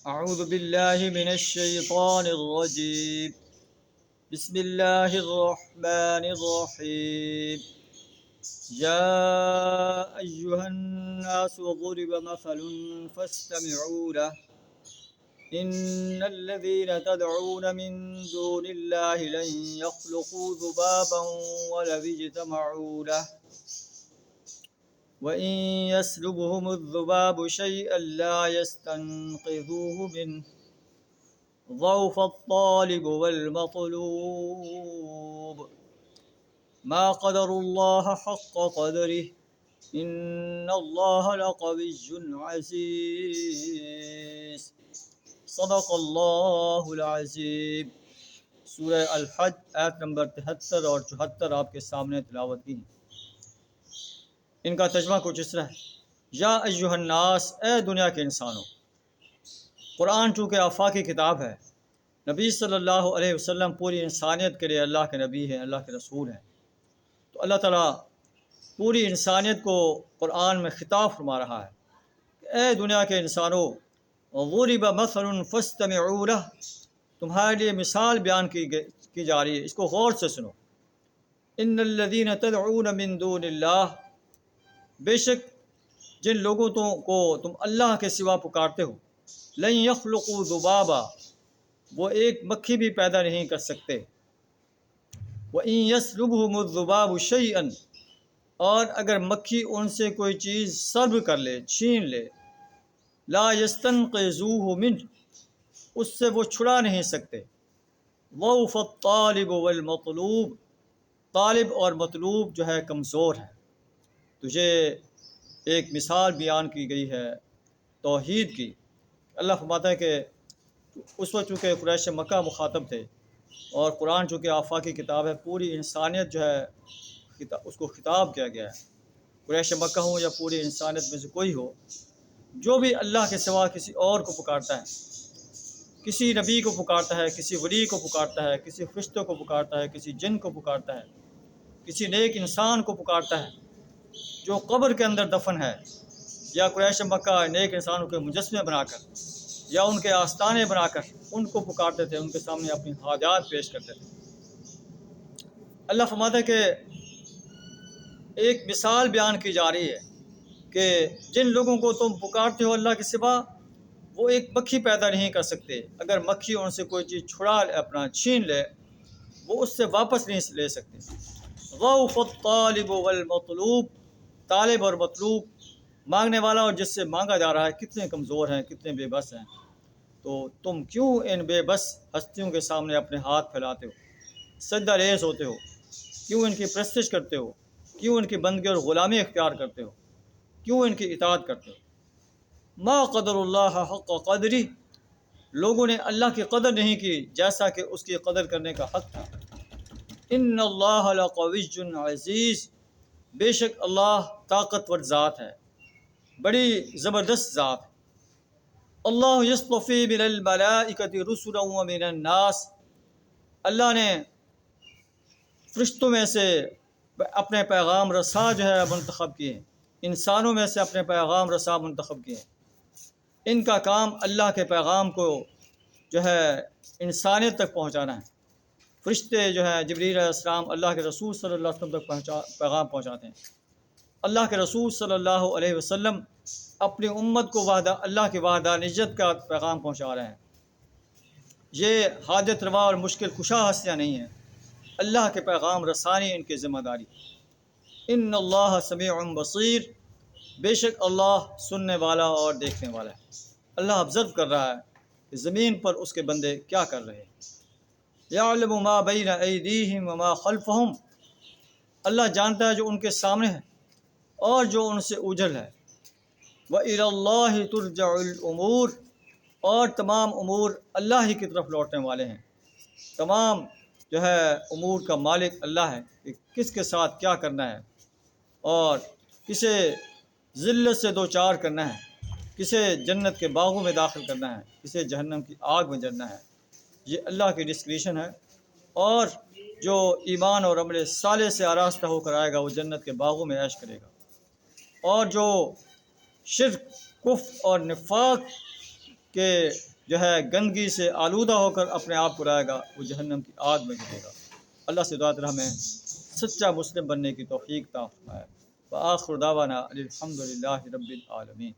اعوذ باللہ من الشیطان الرجیم بسم اللہ الرحمن الرحیم یا ایہا الناس ضرب مثل فاستمعوا له ان الذین تدعون من دون اللہ لن يخلقوا ذبابا ولو اجتمعوا له وَإِن يَسْلُبْهُمُ الذُّبَابُ شَيْئًا لَّا يَسْتَنقِذُوهُ مِنْهُ ضَعُفَ الطَّالِبُ وَالْمَطْلُوبُ مَا قَدَرُوا اللَّهَ حَقَّ قَدْرِهِ إِنَّ اللَّهَ لَقَوِيٌّ عَزِيزٌ صدق اللہ العظیم۔ سورہ الحج آیت نمبر 73 اور 74 آپ کے سامنے تلاوت کی ہیں۔ ان کا ترجمہ کچھ اس طرح ہے: یا ایہا الناس، اے دنیا کے انسانوں۔ قرآن چونکہ آفاقی کتاب ہے، نبی صلی اللہ علیہ وسلم پوری انسانیت کے لیے اللہ کے نبی ہیں، اللہ کے رسول ہیں، تو اللہ تعالیٰ پوری انسانیت کو قرآن میں خطاب فرما رہا ہے کہ اے دنیا کے انسانوں، ضرب مثل فاستمعوا لہ، تمہارے لیے مثال بیان کی جا رہی ہے، اس کو غور سے سنو۔ ان الذین تدعون من دون اللہ، بے شک جن لوگوں کو تم اللہ کے سوا پکارتے ہو، لن یخلقوا ذبابا، وہ ایک مکھی بھی پیدا نہیں کر سکتے، وَإِن يَسْلُبْهُمُ الذُّبَابُ شَيْئًا، اور اگر مکھی ان سے کوئی چیز سلب کر لے، چھین لے، لا يَسْتَنقِذُوهُ مِنْهُ، اس سے وہ چھڑا نہیں سکتے، ضَعُفَ الطَّالِبُ وَالْمَطْلُوبُ، طالب اور مطلوب جو ہے کمزور ہے۔ تجھے ایک مثال بیان کی گئی ہے توحید کی۔ اللہ فرماتا ہے کہ اس وقت چونکہ قریش مکہ مخاطب تھے اور قرآن چونکہ آفاقی کتاب ہے، پوری انسانیت جو ہے اس کو خطاب کیا گیا ہے۔ قریش مکہ ہو یا پوری انسانیت میں سے کوئی ہو، جو بھی اللہ کے سوا کسی اور کو پکارتا ہے، کسی نبی کو پکارتا ہے، کسی ولی کو پکارتا ہے، کسی فرشتوں کو پکارتا ہے، کسی جن کو پکارتا ہے، کسی نیک انسان کو پکارتا ہے جو قبر کے اندر دفن ہے، یا قریش مکہ نیک انسانوں کے مجسمے بنا کر یا ان کے آستانے بنا کر ان کو پکارتے تھے، ان کے سامنے اپنی حاجات پیش کرتے تھے۔ اللہ فرماتا ہے کہ ایک مثال بیان کی جا رہی ہے کہ جن لوگوں کو تم پکارتے ہو اللہ کے سوا، وہ ایک مکھی پیدا نہیں کر سکتے۔ اگر مکھی ان سے کوئی چیز چھین لے، وہ اس سے واپس نہیں لے سکتے۔ ضعف الطالب والمطلوب، طالب اور مطلوب، مانگنے والا اور جس سے مانگا جا رہا ہے، کتنے کمزور ہیں، کتنے بے بس ہیں۔ تو تم کیوں ان بے بس ہستیوں کے سامنے اپنے ہاتھ پھیلاتے ہو، سجدہ ریز ہوتے ہو، کیوں ان کی پرستش کرتے ہو، کیوں ان کی بندگی اور غلامی اختیار کرتے ہو، کیوں ان کی اطاعت کرتے ہو؟ ما قدر اللہ حق قدری، لوگوں نے اللہ کی قدر نہیں کی جیسا کہ اس کی قدر کرنے کا حق تھا۔ ان اللہ لقوی عزیز، بے شک اللہ طاقتور ذات ہے، بڑی زبردست ذات ہے۔ اللہ یصطفی من الملائکۃ رسلا ومن الناس، اللہ نے فرشتوں میں سے اپنے پیغام رساں جو ہے منتخب کیے ہیں، انسانوں میں سے اپنے پیغام رساں منتخب کیے ہیں۔ ان کا کام اللہ کے پیغام کو جو ہے انسانیت تک پہنچانا ہے۔ فرشتے جو ہے جبریل علیہ السلام اللہ کے رسول صلی اللہ علیہ وسلم تک پیغام پہنچاتے ہیں۔ اللہ کے رسول صلی اللہ علیہ وسلم اپنی امت کو اللہ کی وحدانیت کا پیغام پہنچا رہے ہیں۔ یہ حاجت روا اور مشکل کشا ہستیاں نہیں ہیں، اللہ کے پیغام رسانی ان کی ذمہ داری۔ ان اللہ سمیع بصیر، بے شک اللہ سننے والا اور دیکھنے والا ہے۔ اللہ آبزرو کر رہا ہے کہ زمین پر اس کے بندے کیا کر رہے ہیں۔ یعلم ما بین ایدیہم وما خلفہم، اللہ جانتا ہے جو ان کے سامنے ہے اور جو ان سے اوجھل ہے۔ وَإِلَى اللَّهِ تُرْجَعُ الْأُمُورُ، اور تمام امور اللہ ہی کی طرف لوٹنے والے ہیں۔ تمام جو ہے امور کا مالک اللہ ہے کہ کس کے ساتھ کیا کرنا ہے اور کسے ذلت سے دوچار کرنا ہے، کسے جنت کے باغوں میں داخل کرنا ہے، کسے جہنم کی آگ میں جلنا ہے۔ یہ اللہ کی ڈسکریشن ہے، اور جو ایمان اور عمل صالح سے آراستہ ہو کر آئے گا وہ جنت کے باغوں میں عیش کرے گا، اور جو شرک، کفر اور نفاق کے جو ہے گندگی سے آلودہ ہو کر اپنے آپ کو رائے گا، وہ جہنم کی آگ میں گرے گا۔ اللہ سے دعا کریں ہمیں سچا مسلم بننے کی توفیق عطا فرمائے۔ وآخر دعوانا الحمد للہ رب العالمین۔